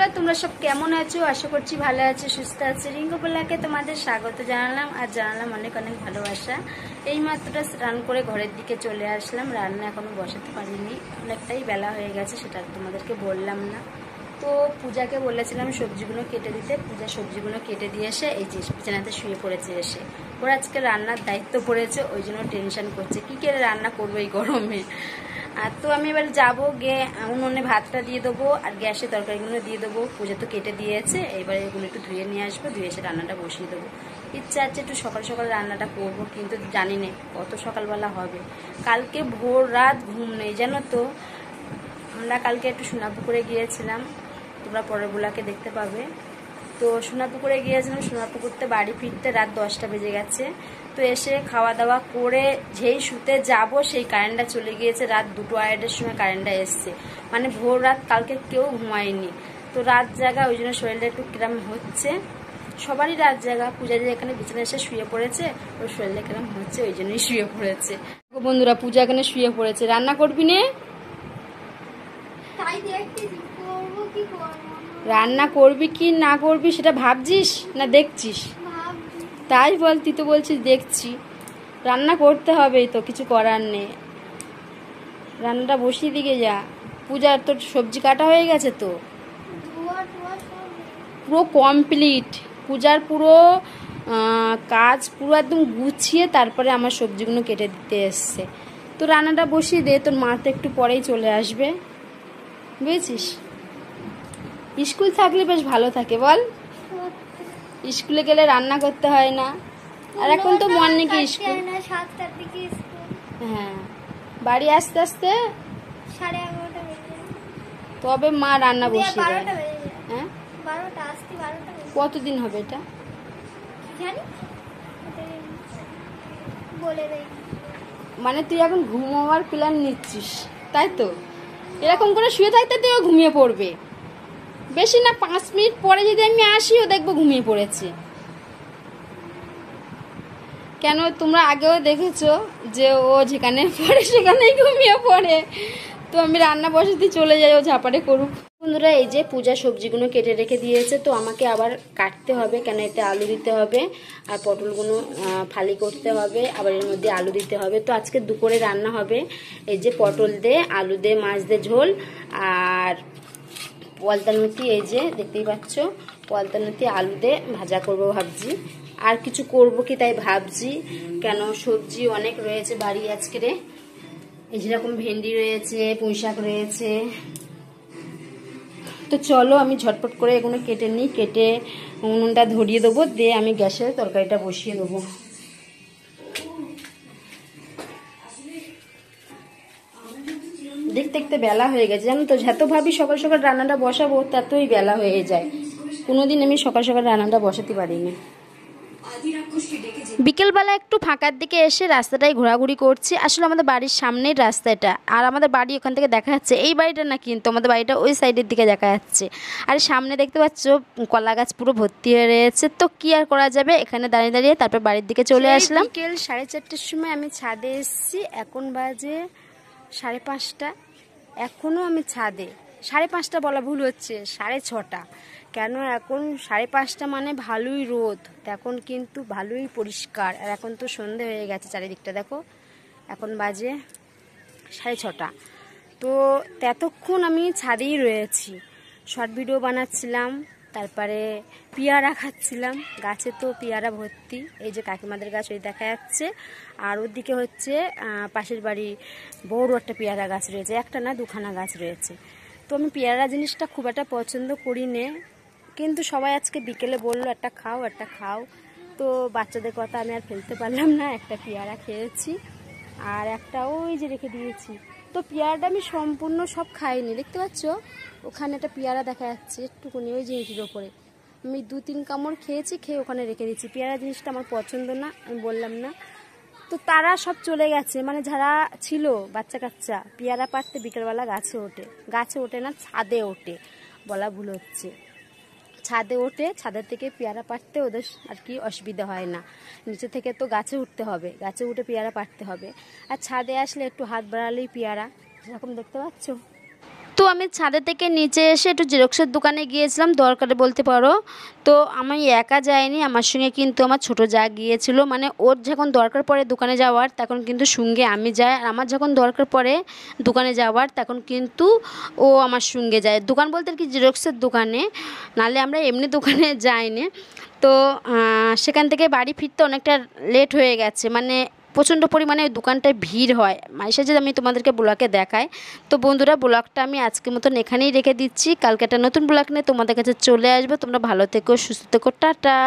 বন্ধুরা, তোমরা সব কেমন আছো? আশা করছি ভালো আছো, সুস্থ আছো। রিঙ্কু বলাকে তোমাদের স্বাগত জানালাম আর জানালাম অনেক অনেক ভালোবাসা। এইমাত্র স্নান করে ঘরের দিকে চলে আসলাম। রান্না এখনো বসাতে পারিনি, অনেকটাই বেলা হয়ে গেছে, সেটা তোমাদেরকে বললাম না। তো পূজাকে বলেছিলাম সবজিগুলো কেটে দিতে। পূজা সবজিগুলো কেটে দিয়ে এসে এই যে বিছানাতে শুয়ে পড়েছে। এসে ওর আজকে রান্নার দায়িত্ব পড়েছে, ওই জন্য টেনশন করছে কি করে রান্না করবো এই গরমে। আর তো আমি এবার যাবো, গিয়ে উনুনে ভাতটা দিয়ে দেবো আর গ্যাসে তরকারিগুলো দিয়ে দেবো। পূজা তো কেটে দিয়েছে, এবার এগুলো একটু ধুয়ে নিয়ে আসবো, ধুয়ে এসে রান্নাটা বসিয়ে দেবো। ইচ্ছা আছে একটু সকাল সকাল রান্নাটা করব, কিন্তু জানি না কত সকালবেলা হবে। কালকে ভোর রাত ঘুম নেই জানো তো। আমরা কালকে একটু সোনাপুকুরে গিয়েছিলাম, তোমরা পরের বেলাকে দেখতে পাবে। তো সোনাপুকুরে গিয়েছিলাম, সোনাপুকুরতে বাড়ি ফিরতে রাত 10টা বেজে গেছে। তো এসে খাওয়া দাওয়া করে যেই শুতে যাব সেই কারেন্টটা চলে গিয়েছে। রাত 2-2:30টার সময় কারেন্টটা এসছে, মানে ভোর রাত কালকে কেউ ঘুমায়নি। তো রাত জাগা, ওই জন্য শরীরটা একটু কিরম হচ্ছে। সবারই রাত জাগা। পূজা যে এখানে বিছানা এসে শুয়ে পড়েছে, ওর শরীরটা কিরম হচ্ছে, ওই জন্যই শুয়ে পড়েছে। বন্ধুরা, পূজা এখানে শুয়ে পড়েছে। রান্না করবি নে? রান্না করবি কি না করবি সেটা ভাবছিস না দেখছিস? তাই বল, তুই তো বলছিস দেখছি। রান্না করতে হবে তো, কিছু করার নেই। রান্নাটা বসিয়ে দিকে যা। পূজার তোর সবজি কাটা হয়ে গেছে তো, পুরো কমপ্লিট। পূজার পুরো কাজ পুরো একদম গুছিয়ে তারপরে আমার সবজিগুলো কেটে দিতে এসছে। তো রান্নাটা বসিয়ে দে, তোর মা তো একটু পরেই চলে আসবে, বুঝেছিস? স্কুল থাকলে বেশ ভালো থাকে বল। স্কুলে গেলে রান্না করতে হয় না। আর এখন তো মর্নিং স্কুল, 7টার দিকে স্কুল। হ্যাঁ, বাড়ি আস্তে আস্তে 11:30 বেজে তবে মা রান্না বসিয়ে দেয়। 12টা বেজে যায়। হ্যাঁ, 12টা আসতে 12টা বেজে কতদিন হবে এটা জানি, বলে দেই। মানে তুই এখন ঘুমোবার প্ল্যান নিচ্ছিস তাই তো? এরকম করে শুয়ে থাকতে তুইও ঘুমিয়ে পড়বে। বেশি না 5 মিনিট পরে যদি আমি আসি, ও দেখবো ঘুমিয়ে পড়েছে। কেন, তোমরা আগেও দেখেছো যে ও যেখানে পড়ে সেখানেই ঘুমিয়ে পড়ে। তো আমি রান্না বসাতে চলে যাই, ও ঝাপাড়ে করুক। বন্ধুরা, এই যে পূজা সবজিগুলো কেটে রেখে দিয়েছে, তো আমাকে আবার কাটতে হবে, কেন এতে আলু দিতে হবে আর পটলগুলো ফালি করতে হবে, আবার এর মধ্যে আলু দিতে হবে। তো আজকে দুপুরে রান্না হবে এই যে পটল দে, আলু দে, মাছ দে ঝোল, আর পলতানুতি, এই যে দেখতেই পাচ্ছ, পলতানুতি আলু দে ভাজা করবো ভাবছি। আর কিছু করব কি তাই ভাবছি, কেন সবজি অনেক রয়েছে বাড়ি আজকে রে। এই যেরকম ভেন্ডি রয়েছে, পুঁই শাক রয়েছে। তো চলো আমি ঝটপট করে এগুলো কেটে নিই, কেটে উনুনটা ধরিয়ে দেবো, দিয়ে আমি গ্যাসে তরকারিটা বসিয়ে দেবো। দেখতে দেখতে বেলা হয়ে গেছে জানো তো। যত ভাবি সকাল সকাল রান্নাটা বসাবো, ততই বেলা হয়ে যায়। কোনোদিন আমি সকাল সকাল রান্নাটা বসাতে পারিনি। বিকেলবেলা একটু ফাঁকার দিকে এসে রাস্তাটায় ঘোরাঘুরি করছি। আসলে আমাদের বাড়ির সামনেই রাস্তাটা, আর আমাদের বাড়ি ওখান থেকে দেখা যাচ্ছে। এই বাড়িটা না, কিন্তু আমাদের বাড়িটা ওই সাইডের দিকে দেখা যাচ্ছে। আর সামনে দেখতে পাচ্ছ কলা গাছ পুরো ভর্তি হয়ে রয়েছে। তো কি আর করা যাবে, এখানে দাঁড়িয়ে দাঁড়িয়ে তারপর বাড়ির দিকে চলে আসলাম। বিকেল 4:30টার সময় আমি ছাদে এসেছি, এখন বাজে 5:30। এখনও আমি ছাদে। 5:30 বলা ভুল হচ্ছে, 6:30। কেন, এখন 5:30 মানে ভালোই রোদ, এখন কিন্তু ভালোই পরিষ্কার। আর এখন তো সন্ধে হয়ে গেছে, চারিদিকটা দেখো। এখন বাজে 6:30। তো ততক্ষণ আমি ছাদেই রয়েছি, শর্ট ভিডিও বানাচ্ছিলাম, তারপরে পেয়ারা খাচ্ছিলাম। গাছে তো পেয়ারা ভর্তি, এই যে কাকিমাদের গাছ ওই দেখা যাচ্ছে। আর ওদিকে হচ্ছে পাশের বাড়ি বড় একটা পেয়ারা গাছ রয়েছে, একটা না 2খানা গাছ রয়েছে। তো আমি পেয়ারা জিনিসটা খুব একটা পছন্দ করি নে, কিন্তু সবাই আজকে বিকেলে বললো একটা খাও একটা খাও। তো বাচ্চাদের কথা আমি আর ফেলতে পারলাম না, একটা পেয়ারা খেয়েছি আর একটা ওই যে রেখে দিয়েছি। তো পেয়ারাটা আমি সম্পূর্ণ সব খাইনি, দেখতে পাচ্ছ ওখানে একটা পেয়ারা দেখা যাচ্ছে একটুকুনি ওই জিনিসটির ওপরে। আমি 2-3 কামড় খেয়েছি, খেয়ে ওখানে রেখে দিচ্ছি। পেয়ারা জিনিসটা আমার পছন্দ না, আমি বললাম না। তো তারা সব চলে গেছে, মানে যারা ছিল বাচ্চা কাচ্চা, পেয়ারা পাড়তে বিকেলবেলা গাছে ওঠে। গাছে ওঠে না, ছাদে ওঠে, বলা ভুল হচ্ছে। ছাদে ওঠে, ছাদের থেকে পেয়ারা পাড়তে ওদের আর কি অসুবিধা হয় না। নিচে থেকে তো গাছে উঠতে হবে, গাছে উঠে পেয়ারা পাড়তে হবে। আর ছাদে আসলে একটু হাত বাড়ালেই পেয়ারা, যেরকম দেখতে পাচ্ছ তো আমি ছাদে থেকে নিচে এসে একটু জেরক্সের দোকানে গিয়েছিলাম দরকারে বলতে পারো। তো আমি একা যাইনি, আমার সঙ্গে কিন্তু আমার ছোটো যা গিয়েছিল। মানে ওর যখন দরকার পড়ে দোকানে যাওয়ার তখন কিন্তু সঙ্গে আমি যাই, আর আমার যখন দরকার পড়ে দোকানে যাওয়ার তখন কিন্তু ও আমার সঙ্গে যায়। দোকান বলতে আর কি জেরক্সের দোকানে, নাহলে আমরা এমনি দোকানে যাইনি। তো সেখান থেকে বাড়ি ফিরতে অনেকটা লেট হয়ে গেছে, মানে প্রচণ্ড পরিমাণে ওই দোকানটায় ভিড় হয়। মাঝে সাঝে আমি তোমাদেরকে ব্লগে দেখাই। তো বন্ধুরা, ব্লগটা আমি আজকের মতন এখানেই রেখে দিচ্ছি। কালকে একটা নতুন ব্লগ নিয়ে তোমাদের কাছে চলে আসবো। তোমরা ভালো থেকো, সুস্থ থেকো, টাটা।